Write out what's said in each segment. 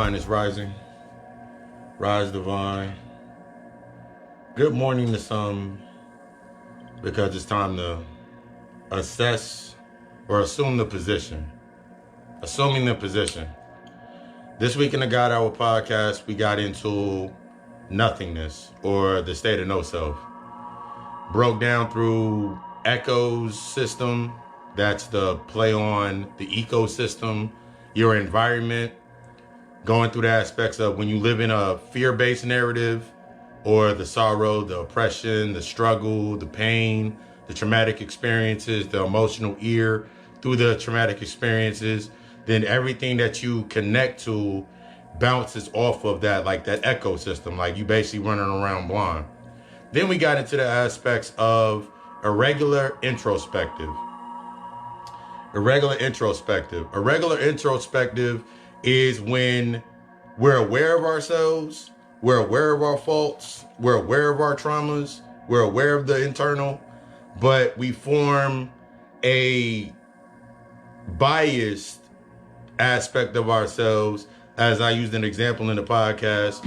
Divine is rising. Rise divine. Good morning to some, because it's time to assess or assume the position. Assuming the position. This week in the God Hour podcast, we got into nothingness or the state of no self. Broke down through Echo's system. That's the play on the ecosystem, your environment. Going through the aspects of when you live in a fear-based narrative, or the sorrow, the oppression, the struggle, the pain, the traumatic experiences, the emotional ear through the traumatic experiences, then everything that you connect to bounces off of that, like that ecosystem, like you basically running around blind. Then we got into the aspects of irregular introspective. Irregular introspective is when we're aware of ourselves, we're aware of our faults, we're aware of our traumas, we're aware of the internal, but we form a biased aspect of ourselves. As I used an example in the podcast,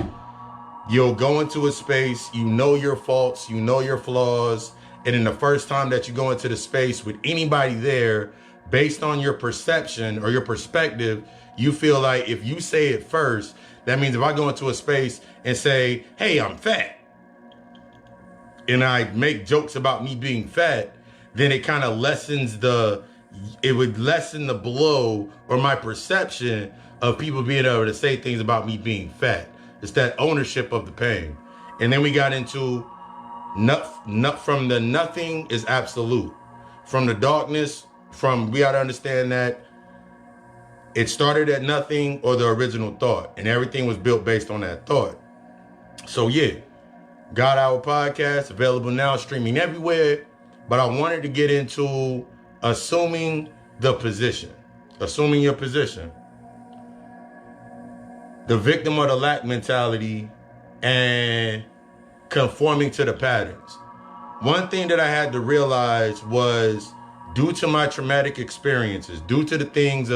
you'll go into a space, you know your faults, you know your flaws, and in the first time that you go into the space with anybody there, based on your perception or your perspective, you feel like if you say it first, that means if I go into a space and say, hey, I'm fat, and I make jokes about me being fat, then it kind of it would lessen the blow or my perception of people being able to say things about me being fat. It's that ownership of the pain. And then we got into from the nothing is absolute. From the darkness, we got to understand that it started at nothing or the original thought, and everything was built based on that thought. So yeah, God Hour podcast available now, streaming everywhere. But I wanted to get into assuming the position, assuming your position, the victim or the lack mentality, and conforming to the patterns. One thing that I had to realize was, due to my traumatic experiences, due to the things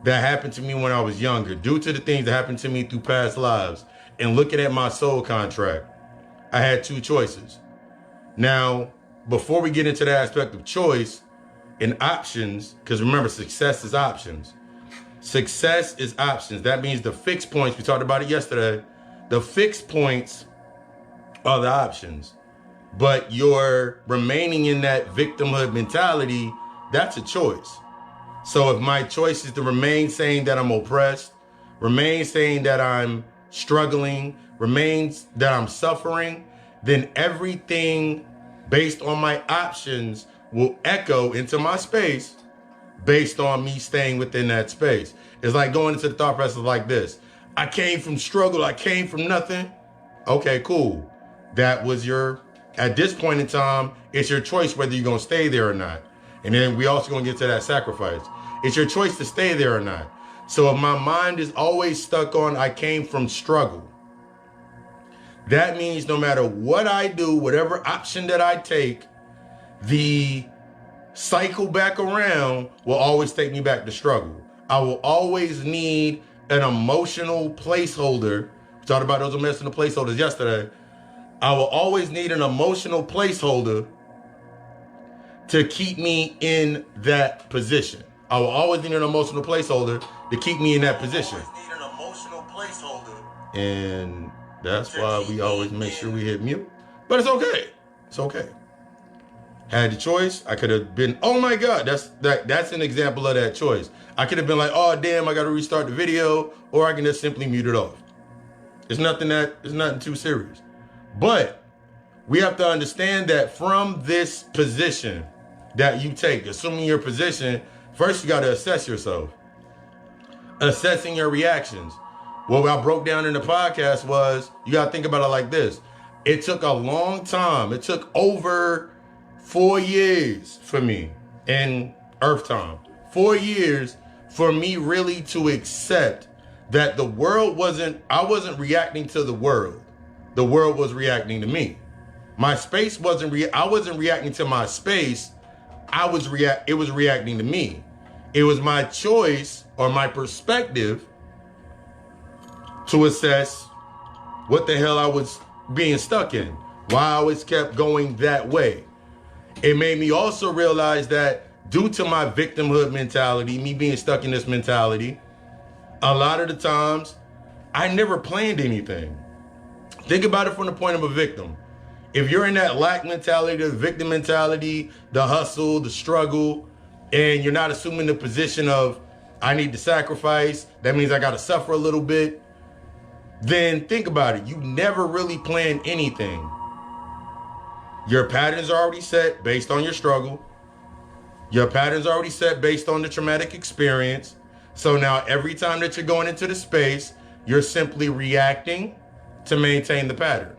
that happened to me when I was younger, due to the things that happened to me through past lives, and looking at my soul contract, I had two choices. Now, before we get into the aspect of choice and options, because remember, success is options. Success is options. That means the fixed points, we talked about it yesterday, the fixed points are the options. But you're remaining in that victimhood mentality, that's a choice. So if my choice is to remain saying that I'm oppressed, remain saying that I'm struggling, remains that I'm suffering, then everything based on my options will echo into my space based on me staying within that space. It's like going into the thought process like this. I came from struggle. I came from nothing. Okay, cool. That was at this point in time, it's your choice whether you're going to stay there or not. And then we also going to get to that sacrifice. It's your choice to stay there or not. So if my mind is always stuck on I came from struggle, that means no matter what I do, whatever option that I take, the cycle back around will always take me back to struggle. I will always need an emotional placeholder. We talked about those emotional placeholders yesterday. I will always need an emotional placeholder to keep me in that position. I will always need an emotional placeholder to keep me in that position. And that's why we always make sure we hit mute. But it's okay. It's okay. Had the choice, I could have been, oh my God, that's an example of that choice. I could have been like, oh damn, I gotta restart the video, or I can just simply mute it off. It's nothing too serious. But we have to understand that from this position that you take, assuming your position, first you gotta assess yourself. Assessing your reactions. What I broke down in the podcast was, you gotta think about it like this. It took a long time. It took over 4 years for me in Earth time. 4 years for me really to accept that I wasn't reacting to the world. The world was reacting to me. My space I wasn't reacting to my space. It was reacting to me. It was my choice or my perspective to assess what the hell I was being stuck in, why I always kept going that way. It made me also realize that due to my victimhood mentality, me being stuck in this mentality, a lot of the times I never planned anything. Think about it from the point of a victim. If you're in that lack mentality, the victim mentality, the hustle, the struggle, and you're not assuming the position of, I need to sacrifice, that means I got to suffer a little bit, then think about it. You never really planned anything. Your patterns are already set based on your struggle. Your patterns are already set based on the traumatic experience. So now every time that you're going into the space, you're simply reacting to maintain the pattern.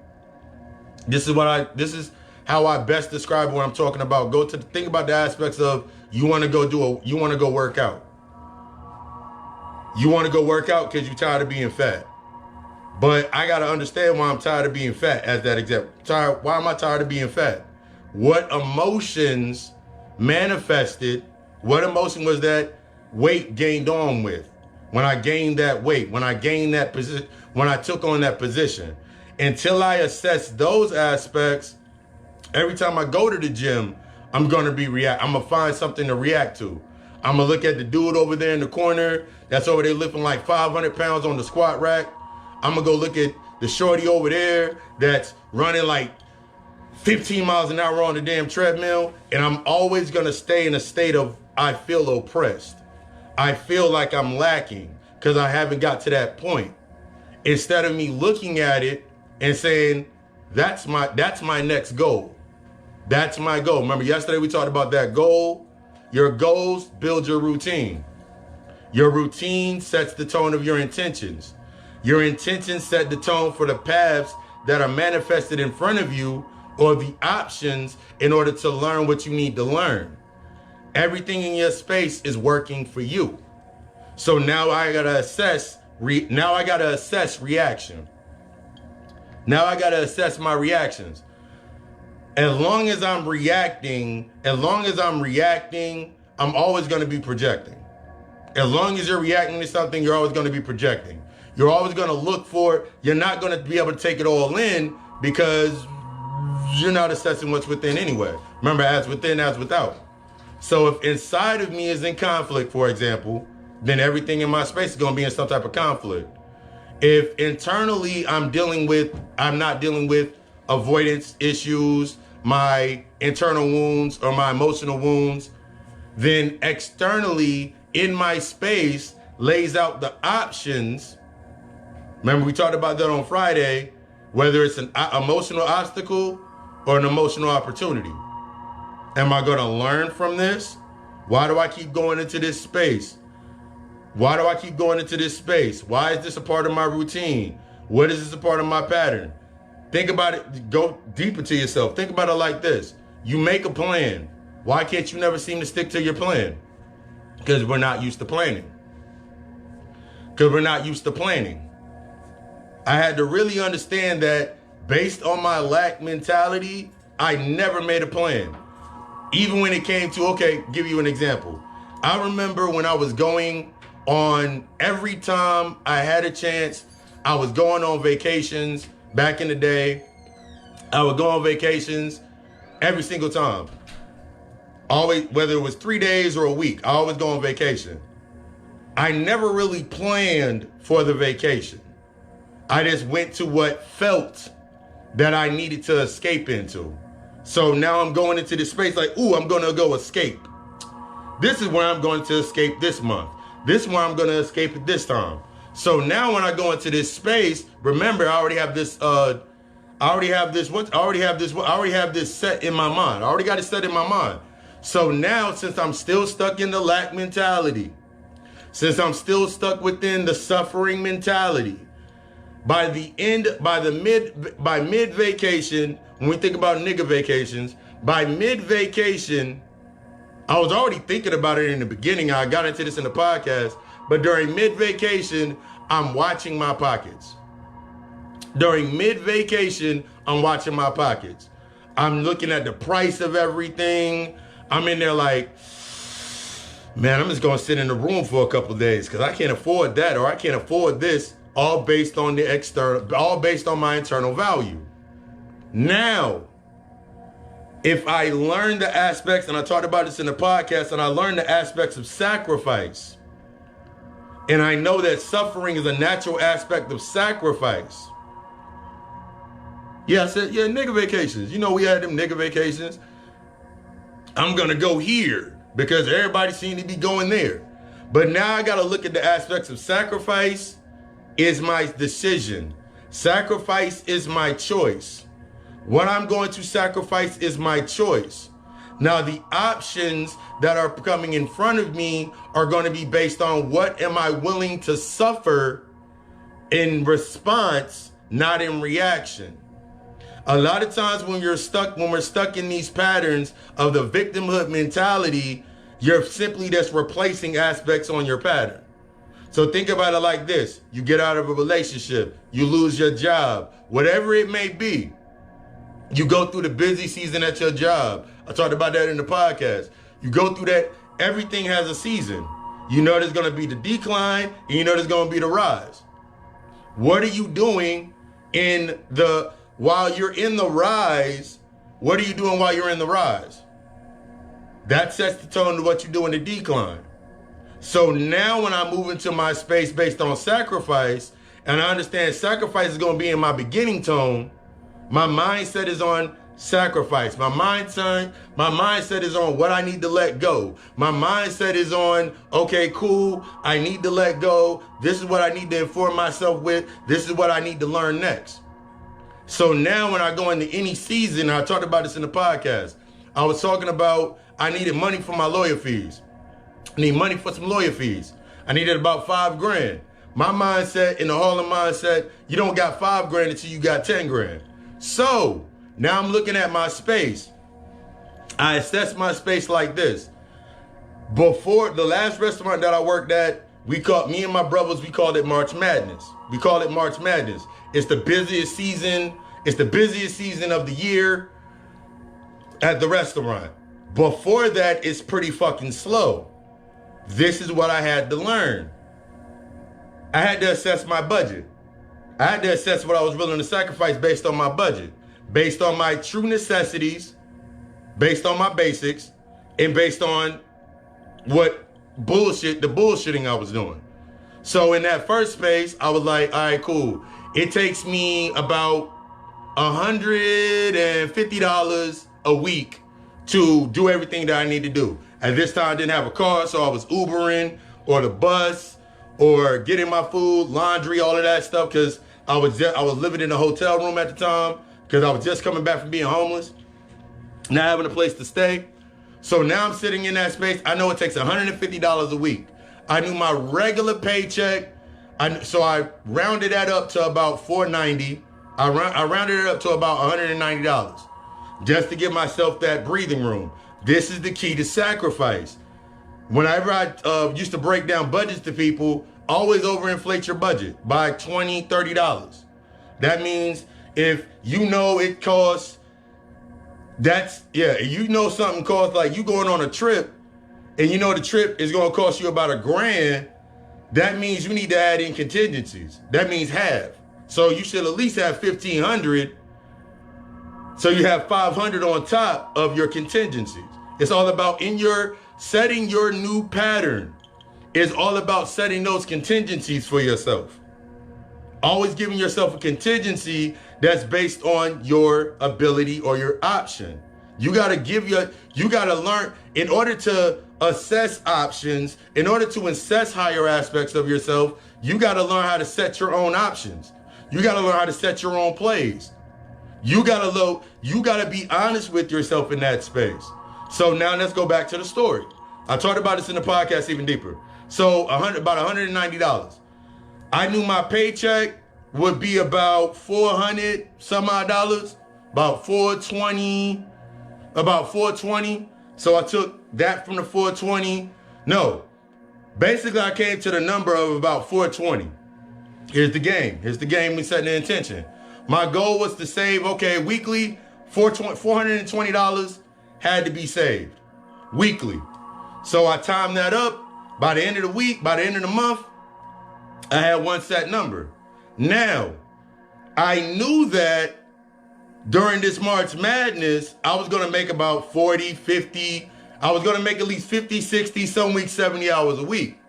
This is how I best describe what I'm talking about. Think about the aspects of you want to go work out. You want to go work out because you're tired of being fat. But I got to understand why I'm tired of being fat as that example. Why am I tired of being fat? What emotions manifested? What emotion was that weight gained on with? When I gained that weight, when I gained that position, when I took on that position. Until I assess those aspects, every time I go to the gym, I'm going to find something to react to. I'm going to look at the dude over there in the corner that's over there lifting like 500 pounds on the squat rack. I'm going to go look at the shorty over there that's running like 15 miles an hour on the damn treadmill. And I'm always going to stay in a state of, I feel oppressed. I feel like I'm lacking because I haven't got to that point. Instead of me looking at it and saying, that's my next goal. That's my goal. Remember yesterday we talked about that goal. Your goals build your routine. Your routine sets the tone of your intentions. Your intentions set the tone for the paths that are manifested in front of you or the options in order to learn what you need to learn. Everything in your space is working for you. So now I gotta assess reaction. Now I gotta assess my reactions. As long as I'm reacting, I'm always gonna be projecting. As long as you're reacting to something, you're always gonna be projecting. You're always gonna look for it. You're not gonna be able to take it all in because you're not assessing what's within anyway. Remember, as within, as without. So if inside of me is in conflict, for example, then everything in my space is going to be in some type of conflict. If internally I'm not dealing with avoidance issues, my internal wounds or my emotional wounds, then externally in my space lays out the options. Remember, we talked about that on Friday, whether it's an emotional obstacle or an emotional opportunity. Am I going to learn from this? Why do I keep going into this space? Why do I keep going into this space? Why is this a part of my routine? What is this a part of my pattern? Think about it. Go deeper to yourself. Think about it like this. You make a plan. Why can't you never seem to stick to your plan? Because we're not used to planning. I had to really understand that based on my lack mentality, I never made a plan. Even when it came to, okay, give you an example. I remember when I was going on, every time I had a chance, I was going on vacations back in the day. I would go on vacations every single time. Always, whether it was 3 days or a week, I always go on vacation. I never really planned for the vacation. I just went to what felt that I needed to escape into. So now I'm going into this space like, ooh, I'm going to go escape. This is where I'm going to escape this month. This is where I'm going to escape at this time. So now when I go into this space, remember, I already have this set in my mind. I already got it set in my mind. So now, since I'm still stuck in the lack mentality, since I'm still stuck within the suffering mentality, by mid vacation, when we think about nigga vacations, by mid vacation, I was already thinking about it in the beginning. I got into this in the podcast, but during mid vacation, I'm watching my pockets. During mid vacation, I'm watching my pockets. I'm looking at the price of everything. I'm in there like, man, I'm just going to sit in the room for a couple of days because I can't afford that, or I can't afford this. all based on the external, all based on my internal value. Now, if I learn the aspects, and I talked about this in the podcast, and I learned the aspects of sacrifice, and I know that suffering is a natural aspect of sacrifice. Yeah, I said, yeah, nigga vacations. You know, we had them nigga vacations. I'm going to go here because everybody seemed to be going there. But now I got to look at the aspects of sacrifice is my decision. Sacrifice is my choice. What I'm going to sacrifice is my choice. Now, the options that are coming in front of me are going to be based on what am I willing to suffer in response, not in reaction. A lot of times when we're stuck in these patterns of the victimhood mentality, you're simply just replacing aspects on your pattern. So think about it like this. You get out of a relationship, you lose your job, whatever it may be. You go through the busy season at your job. I talked about that in the podcast. You go through that. Everything has a season. You know there's going to be the decline, and you know there's going to be the rise. What are you doing while you're in the rise? What are you doing while you're in the rise? That sets the tone to what you do in the decline. So now when I move into my space based on sacrifice, and I understand sacrifice is going to be in my beginning tone, my mindset is on sacrifice. My mindset is on what I need to let go. My mindset is on, okay, cool, I need to let go. This is what I need to inform myself with. This is what I need to learn next. So now when I go into any season, I talked about this in the podcast, I was talking about I needed money for my lawyer fees. I need money for some lawyer fees. I needed about $5,000. My mindset, in the Harlem mindset, you don't got $5,000 until you got 10 grand. So now I'm looking at my space. I assess my space like this. Before the last restaurant that I worked at, me and my brothers, we called it March Madness. We call it March Madness. It's the busiest season. It's the busiest season of the year at the restaurant. Before that, it's pretty fucking slow. This is what I had to learn. I had to assess my budget. I had to assess what I was willing to sacrifice based on my budget, based on my true necessities, based on my basics, and based on the bullshitting I was doing. So in that first space, I was like, all right, cool. It takes me about $150 a week to do everything that I need to do. At this time, I didn't have a car, so I was Ubering or the bus or getting my food, laundry, all of that stuff, because I was living in a hotel room at the time because I was just coming back from being homeless, not having a place to stay. So now I'm sitting in that space. I know it takes $150 a week. I knew my regular paycheck, so I rounded that up to about $490. I rounded it up to about $190 just to give myself that breathing room. This is the key to sacrifice. Whenever I used to break down budgets to people, always overinflate your budget by $20, $30. That means if you know it costs, you know something costs, like you going on a trip and you know the trip is going to cost you about $1,000, that means you need to add in contingencies. That means half. So you should at least have $1,500. So you have $500 on top of your contingencies. It's all about setting your new pattern. It's all about setting those contingencies for yourself. Always giving yourself a contingency that's based on your ability or your option. You gotta learn, in order to assess options, in order to assess higher aspects of yourself, you gotta learn how to set your own options. You gotta learn how to set your own plays. You gotta be honest with yourself in that space. So now let's go back to the story. I talked about this in the podcast even deeper. So about $190. I knew my paycheck would be about $400 some odd dollars, about $420. So I took that from the $420. No, basically I came to the number of about $420. Here's the game. We setting the intention. My goal was to save, weekly, $420 had to be saved weekly. So I timed that up. By the end of the week, by the end of the month, I had one set number. Now, I knew that during this March Madness, I was going to make about 40, 50. I was going to make at least 50, 60, some weeks 70 hours a week.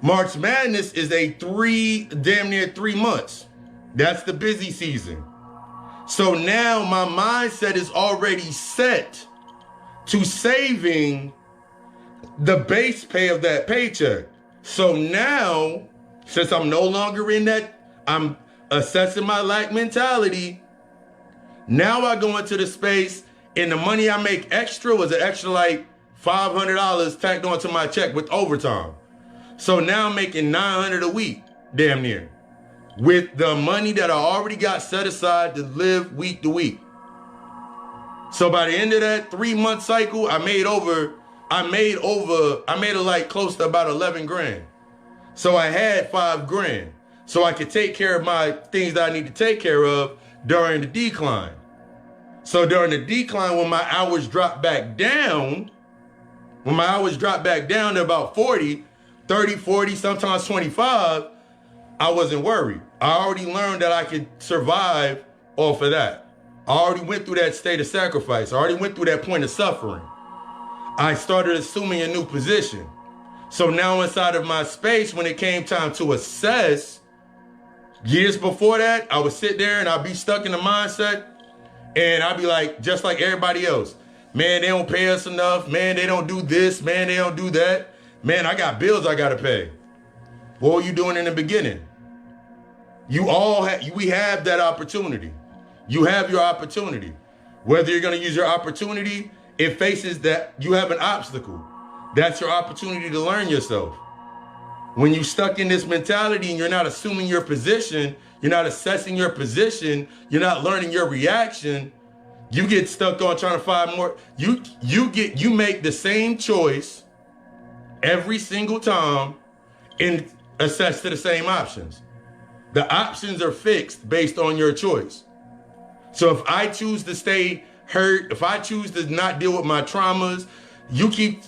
March Madness is damn near 3 months. That's the busy season. So now my mindset is already set to saving the base pay of that paycheck. So now, since I'm no longer in that, I'm assessing my lack mentality. Now I go into the space, and the money I make extra was an extra like $500 tacked onto my check with overtime. So now I'm making $900 a week, damn near, with the money that I already got set aside to live week to week. So by the end of that 3-month cycle, I made like close to about 11 grand. So I had 5 grand. So I could take care of my things that I need to take care of during the decline. So during the decline, when my hours dropped back down, to about 40, 30, 40, sometimes 25, I wasn't worried. I already learned that I could survive off of that. I already went through that state of sacrifice. I already went through that point of suffering. I started assuming a new position. So now inside of my space, when it came time to assess, years before that, I would sit there and I'd be stuck in the mindset, and I'd be like, just like everybody else, man, they don't pay us enough. Man, they don't do this. Man, they don't do that. Man, I got bills I got to pay. What were you doing in the beginning? We have that opportunity. You have your opportunity. Whether you're going to use your opportunity, it faces that you have an obstacle. That's your opportunity to learn yourself. When you're stuck in this mentality and you're not assuming your position, you're not assessing your position, you're not learning your reaction, you get stuck on trying to find more. You make the same choice every single time and assess to the same options. The options are fixed based on your choice. So if I choose to stay hurt, if I choose to not deal with my traumas, you keep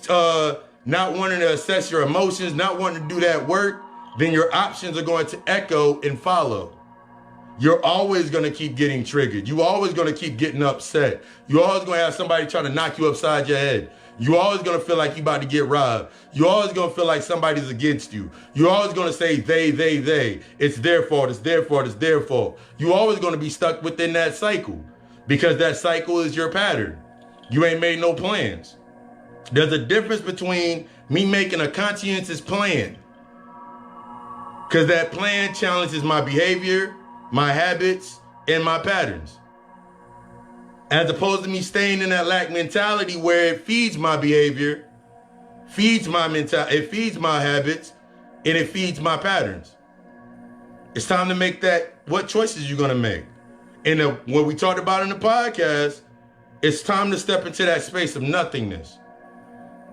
not wanting to assess your emotions, not wanting to do that work, then your options are going to echo and follow. You're always going to keep getting triggered. You're always going to keep getting upset. You're always going to have somebody trying to knock you upside your head. You're always going to feel like you're about to get robbed. You're always going to feel like somebody's against you. You're always going to say they. It's their fault, it's their fault, it's their fault. You're always going to be stuck within that cycle because that cycle is your pattern. You ain't made no plans. There's a difference between me making a conscientious plan, because that plan challenges my behavior, my habits, and my patterns, as opposed to me staying in that lack mentality where it feeds my behavior, feeds my it feeds my habits, and it feeds my patterns. It's time to make that, what choices you're going to make. And what we talked about in the podcast, it's time to step into that space of nothingness.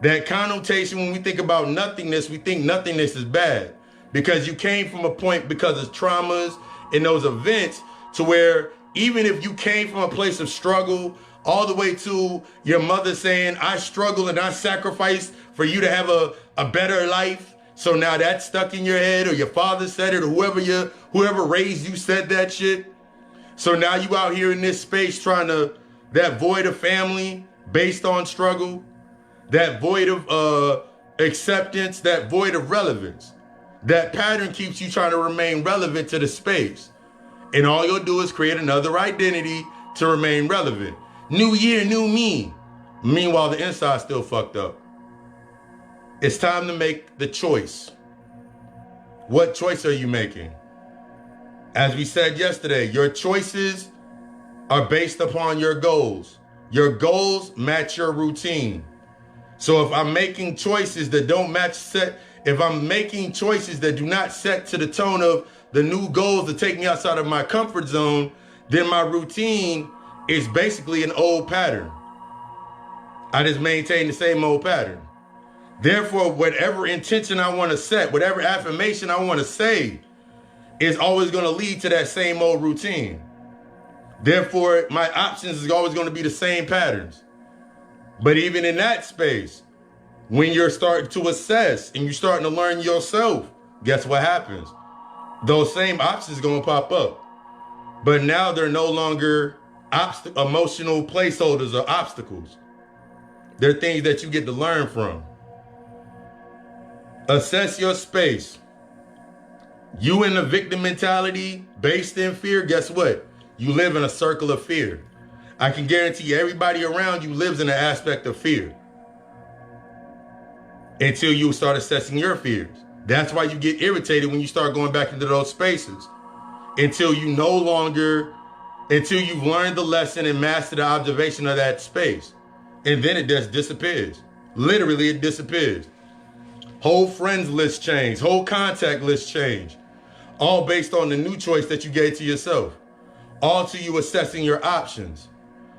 That connotation, when we think about nothingness, we think nothingness is bad because you came from a point because of traumas and those events to where even if you came from a place of struggle all the way to your mother saying, I struggle and I sacrifice for you to have a better life. So now that's stuck in your head, or your father said it, or whoever raised you said that shit. So now you out here in this space trying to, that void of family based on struggle, that void of acceptance, that void of relevance. That pattern keeps you trying to remain relevant to the space. And all you'll do is create another identity to remain relevant. New year, new me. Meanwhile, the inside's still fucked up. It's time to make the choice. What choice are you making? As we said yesterday, your choices are based upon your goals. Your goals match your routine. So if I'm making choices that don't match if I'm making choices that do not set to the tone of the new goals that take me outside of my comfort zone, then my routine is basically an old pattern. I just maintain the same old pattern. Therefore, whatever intention I want to set, whatever affirmation I want to say, is always going to lead to that same old routine. Therefore, my options is always going to be the same patterns. But even in that space, when you're starting to assess and you're starting to learn yourself, guess what happens? those same options gonna pop up. But now they're no longer emotional placeholders or obstacles. They're things that you get to learn from. Assess your space. You in the victim mentality based in fear, guess what? You live in a circle of fear. I can guarantee everybody around you lives in an aspect of fear. Until you start assessing your fears. That's why you get irritated when you start going back into those spaces. Until you've learned the lesson and mastered the observation of that space. And then it just disappears. Literally, it disappears. Whole friends list change. Whole contact list change. All based on the new choice that you gave to yourself. All to you assessing your options.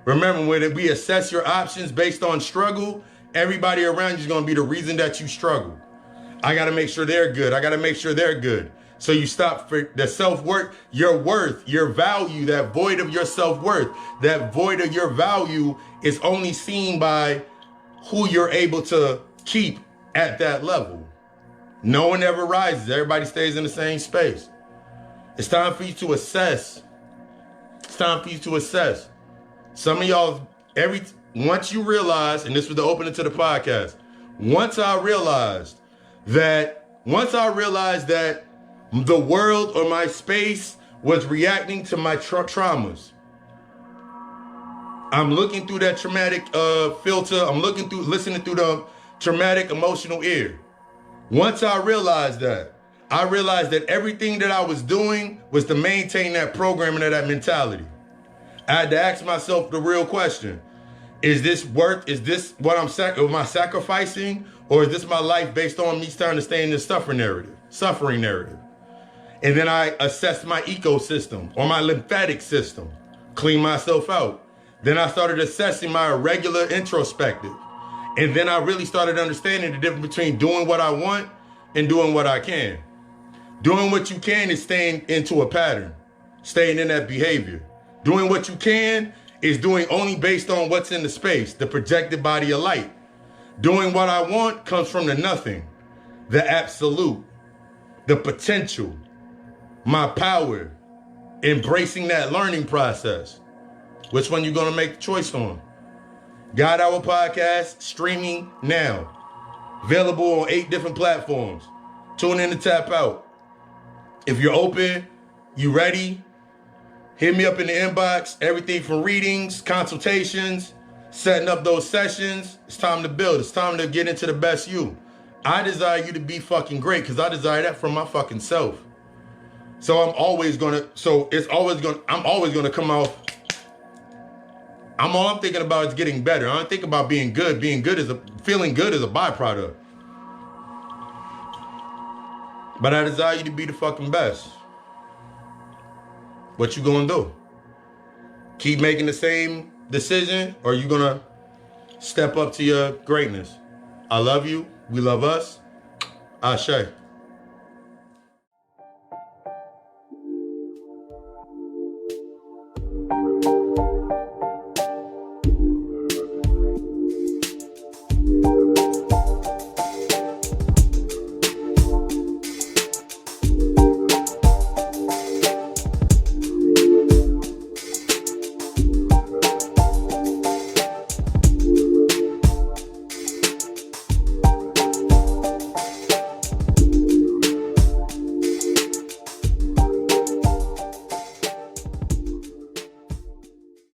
Remember, when we assess your options based on struggle, everybody around you is going to be the reason that you struggle. I got to make sure they're good. I got to make sure they're good. So you stop for the self-worth, your worth, your value, that void of your self-worth, that void of your value is only seen by who you're able to keep at that level. No one ever rises. Everybody stays in the same space. It's time for you to assess. It's time for you to assess. Some of y'all, once you realize, and this was the opening to the podcast, once I realized that the world or my space was reacting to my traumas. I'm looking through that traumatic filter. I'm listening through the traumatic emotional ear. Once I realized that everything that I was doing was to maintain that programming of that mentality. I had to ask myself the real question. Is this what am I sacrificing? Or is this my life based on me starting to stay in this suffering narrative? And then I assessed my ecosystem or my lymphatic system, clean myself out. Then I started assessing my irregular introspective. And then I really started understanding the difference between doing what I want and doing what I can. Doing what you can is staying into a pattern, staying in that behavior. Doing what you can is doing only based on what's in the space, the projected body of light. Doing what I want comes from the nothing, the absolute, the potential, my power, embracing that learning process. Which one you gonna make the choice on? God Hour Podcast, streaming now. Available on 8 different platforms. Tune in to tap out. If you're open, you ready, hit me up in the inbox. Everything from readings, consultations, setting up those sessions. It's time to build. It's time to get into the best you. I desire you to be fucking great because I desire that from my fucking self. So I'm always gonna come off. All I'm thinking about is getting better. I don't think about being good. Feeling good is a byproduct. But I desire you to be the fucking best. What you gonna do? Keep making the same decision, or you gonna step up to your greatness? I love you. We love us. Ashe.